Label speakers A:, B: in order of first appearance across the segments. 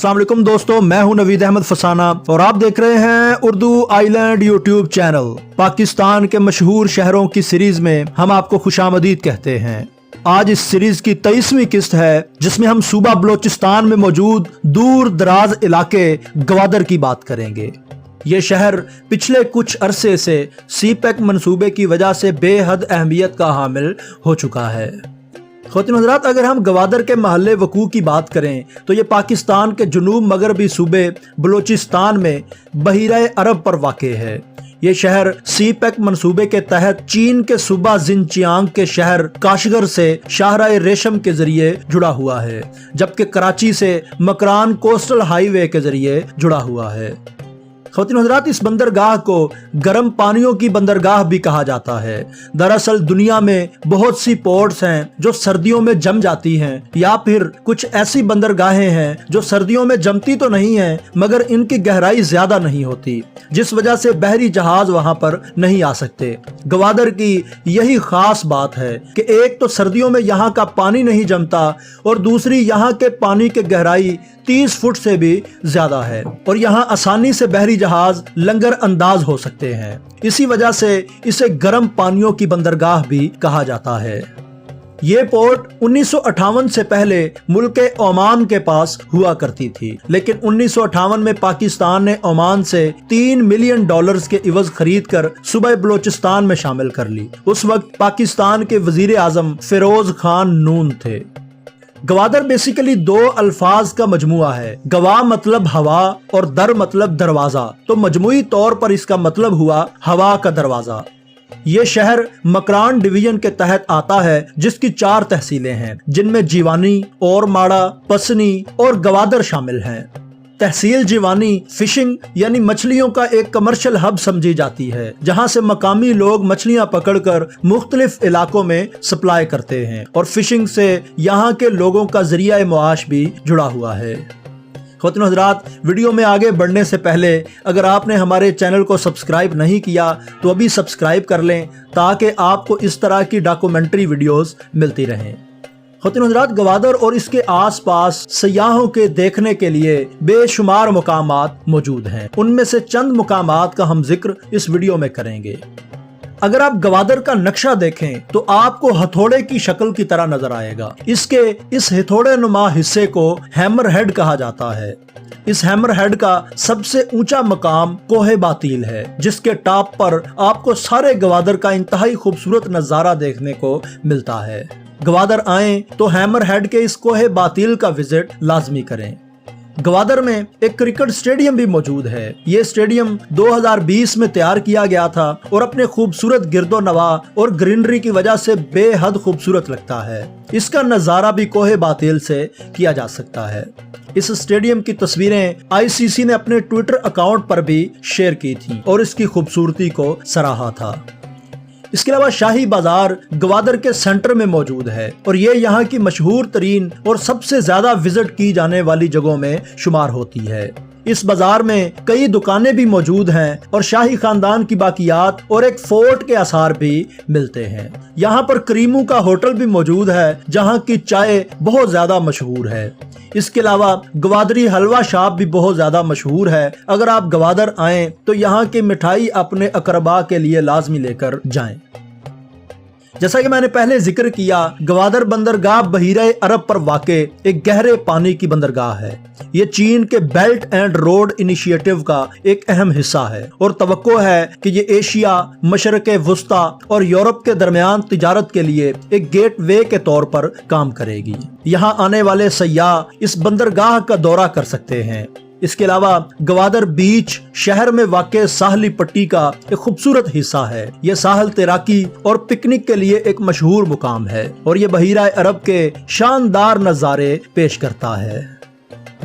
A: अस्सलाम वालेकुम दोस्तों, मैं हूं नवीद अहमद फसाना और आप देख रहे हैं Urdu island YouTube channel. Pakistan के मशहूर शहरों की सीरीज में हम आपको खुशामदीद कहते हैं। आज इस सीरीज की 23वीं किस्त है, जिसमें हम सूबा बलोचिस्तान में मौजूद दूर दराज इलाके गवादर की बात करेंगे। ये शहर पिछले कुछ अरसे से सीपैक मंसूबे की वजह से बेहद अहमियत का हामिल हो चुका है। ख़वातीन हज़रात, अगर हम गवादर के महल्ले वकू की बात करें तो ये पाकिस्तान के जुनूब मगरबी सूबे बलोचिस्तान में बहीरा अरब पर वाक़े है। ये शहर सीपैक मंसूबे के तहत चीन के सूबा जिनजियांग के शहर काशगर से शाहराह रेशम के जरिए जुड़ा हुआ है, जबकि कराची से मकरान कोस्टल हाईवे के जरिए जुड़ा हुआ है। ख़वातीन हज़रात, इस बंदरगाह को गर्म पानियों की बंदरगाह भी कहा जाता है। दरअसल दुनिया में बहुत सी पोर्ट्स हैं जो सर्दियों में जम जाती हैं, या फिर कुछ ऐसी बंदरगाहें हैं जो सर्दियों में जमती तो नहीं हैं मगर इनकी गहराई ज्यादा नहीं होती, जिस वजह से बहरी जहाज वहां पर नहीं आ सकते। गवादर की यही खास बात है कि एक तो सर्दियों में यहाँ का पानी नहीं जमता और दूसरी यहाँ के पानी की गहराई 30 फुट से भी ज्यादा है और यहाँ आसानी से बहरी जहाज लंगर अंदाज हो सकते हैं। इसी वजह से इसे गर्म पानियों की बंदरगाह भी कहा जाता है। ये पोर्ट 1958 से पहले मुल्क ओमान के पास हुआ करती थी, लेकिन 1958 में पाकिस्तान ने ओमान से $3 मिलियन के इवज खरीद कर सूबा बलोचिस्तान में शामिल कर ली। उस वक्त पाकिस्तान के वजीर आजम फिरोज खान नून थे। गवादर बेसिकली दो अल्फाज का मजमुआ है। गवा मतलब हवा और दर मतलब दरवाजा, तो मजमुई तौर पर इसका मतलब हुआ हवा का दरवाजा। ये शहर मकरान डिवीजन के तहत आता है, जिसकी 4 तहसीलें हैं, जिनमें जीवानी, और माड़ा, पसनी और गवादर शामिल हैं। तहसील जीवानी फिशिंग यानी मछलियों का एक कमर्शियल हब समझी जाती है, जहां से मकामी लोग मछलियां पकड़कर मुख्तलिफ इलाकों में सप्लाई करते हैं और फिशिंग से यहाँ के लोगों का जरिया मुआश भी जुड़ा हुआ है। ख़वातीन हज़रात, वीडियो में आगे बढ़ने से पहले अगर आपने हमारे चैनल को सब्सक्राइब नहीं किया तो अभी सब्सक्राइब कर लें, ताकि आपको इस तरह की डॉक्यूमेंट्री वीडियोस मिलती रहें। ख़वातीन हज़रात, गवादर और इसके आसपास सयाहों के देखने के लिए बेशुमार मुकामात मौजूद हैं। उनमें से चंद मुकामात का हम जिक्र इस वीडियो में करेंगे। अगर आप गवादर का नक्शा देखें तो आपको हथौड़े की शक्ल की तरह नजर आएगा। इसके इस हथौड़े नुमा हिस्से को हैमर हेड कहा जाता है। इस हैमर हेड का सबसे ऊंचा मकाम कोहे बातिल है, जिसके टॉप पर आपको सारे गवादर का इंतहाई खूबसूरत नजारा देखने को मिलता है। गवादर आए तो हैमर हेड के इस कोहे बातिल का विजिट लाजमी करें। गवादर में एक क्रिकेट स्टेडियम भी मौजूद है। ये स्टेडियम 2020 में तैयार किया गया था और अपने खूबसूरत गिरदो नवा और ग्रीनरी की वजह से बेहद खूबसूरत लगता है। इसका नजारा भी कोहे बातिल से किया जा सकता है। इस स्टेडियम की तस्वीरें ICC ने अपने ट्विटर अकाउंट पर भी शेयर की थी और इसकी खूबसूरती को सराहा था। इसके अलावा शाही बाजार गवादर के सेंटर में मौजूद है और ये यहाँ की मशहूर तरीन और सबसे ज्यादा विजिट की जाने वाली जगहों में शुमार होती है। इस बाजार में कई दुकानें भी मौजूद हैं और शाही खानदान की बाकियात और एक फोर्ट के आसार भी मिलते हैं। यहाँ पर करीमू का होटल भी मौजूद है, जहाँ की चाय बहुत ज्यादा मशहूर है। इसके अलावा गवादरी हलवा शॉप भी बहुत ज्यादा मशहूर है। अगर आप गवादर आएं तो यहाँ की मिठाई अपने अकरबा के लिए लाजमी लेकर जाएं। जैसा कि मैंने पहले जिक्र किया, गवादर बंदरगाह बहीरा अरब पर वाक़े एक गहरे पानी की बंदरगाह है। ये चीन के बेल्ट एंड रोड इनिशिएटिव का एक अहम हिस्सा है और तवक्को है कि ये एशिया, मशरक़े वुस्ता और यूरोप के दरमियान तिजारत के लिए एक गेट वे के तौर पर काम करेगी। यहाँ आने वाले सयाह इस बंदरगाह का दौरा कर सकते हैं। इसके अलावा गवादर बीच शहर में वाक़े साहली पट्टी का एक खूबसूरत हिस्सा है। यह साहल तैराकी और पिकनिक के लिए एक मशहूर मुकाम है और ये बहीरा अरब के शानदार नज़ारे पेश करता है।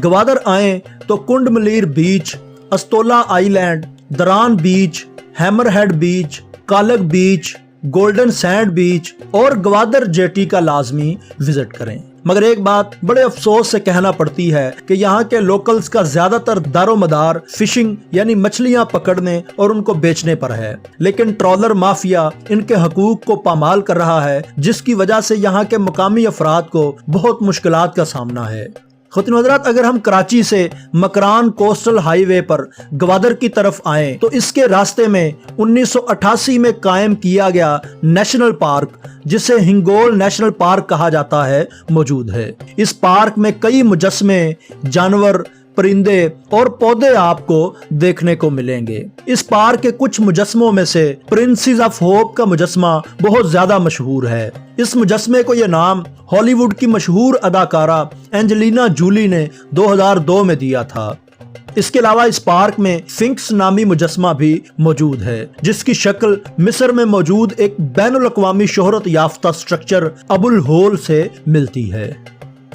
A: गवादर आए तो कुंड मलीर बीच, अस्तोला आइलैंड, दरान बीच, हैमर हेड बीच, कालग बीच, गोल्डन सैंड बीच और गवादर जेटी का लाजमी विजिट करें। मगर एक बात बड़े अफसोस से कहना पड़ती है कि यहाँ के लोकल्स का ज्यादातर दारोमदार फिशिंग यानी मछलियाँ पकड़ने और उनको बेचने पर है, लेकिन ट्रॉलर माफिया इनके हकूक को पामाल कर रहा है, जिसकी वजह से यहाँ के मुकामी अफराद को बहुत मुश्किलात का सामना है। خواتین و حضرات، اگر ہم کراچی سے مکران کوسٹل ہائی وے پر گوادر کی طرف آئیں تو اس کے راستے میں 1988 میں قائم کیا گیا نیشنل پارک، جسے ہنگول نیشنل پارک کہا جاتا ہے، موجود ہے۔ اس پارک میں کئی مجسمے، جانور، پرندے اور پودے آپ کو دیکھنے کو ملیں گے۔ اس پارک کے کچھ مجسموں میں سے پرنسز آف ہوپ کا مجسمہ بہت زیادہ مشہور ہے۔ اس مجسمے کو یہ نام ہالی ووڈ کی مشہور اداکارہ اینجلینا جولی نے 2002 میں دیا تھا۔ اس کے علاوہ اس پارک میں فنکس نامی مجسمہ بھی موجود ہے، جس کی شکل مصر میں موجود ایک بین الاقوامی شہرت یافتہ سٹرکچر ابو الہول سے ملتی ہے۔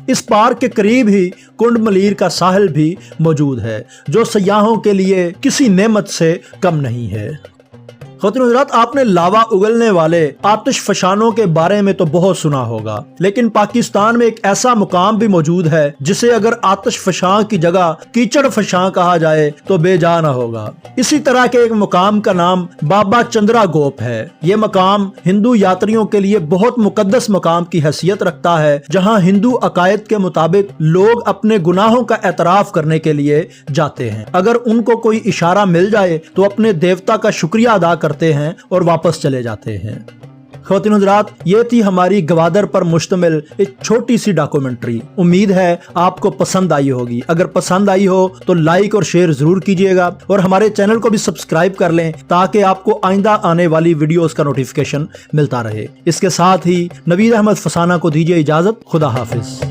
A: اس پارک کے قریب ہی کنڈ ملیر کا ساحل بھی موجود ہے، جو سیاحوں کے لیے کسی نعمت سے کم نہیں ہے۔ خواتین و حضرات، آپ نے لاوا اگلنے والے آتش فشانوں کے بارے میں تو بہت سنا ہوگا، لیکن پاکستان میں ایک ایسا مقام بھی موجود ہے جسے اگر آتش فشاں کی جگہ کیچڑ فشاں کہا جائے تو بے جا نہ ہوگا۔ اسی طرح کے ایک مقام کا نام بابا چندرا گوپ ہے۔ یہ مقام ہندو یاتریوں کے لیے بہت مقدس مقام کی حیثیت رکھتا ہے، جہاں ہندو عقائد کے مطابق لوگ اپنے گناہوں کا اعتراف کرنے کے لیے جاتے ہیں۔ اگر ان کو کوئی اشارہ مل جائے تو اپنے دیوتا کا شکریہ ادا کرتے ہیں اور واپس چلے جاتے ہیں۔ خواتین حضرات، یہ تھی ہماری گوادر پر مشتمل ایک چھوٹی سی ڈاکومنٹری۔ امید ہے آپ کو پسند آئی ہوگی۔ اگر پسند آئی ہو تو لائک اور شیئر ضرور کیجیے گا، اور ہمارے چینل کو بھی سبسکرائب کر لیں تاکہ آپ کو آئندہ آنے والی ویڈیوز کا نوٹیفیکیشن ملتا رہے۔ اس کے ساتھ ہی نوید احمد فسانہ کو دیجیے اجازت۔ خدا حافظ۔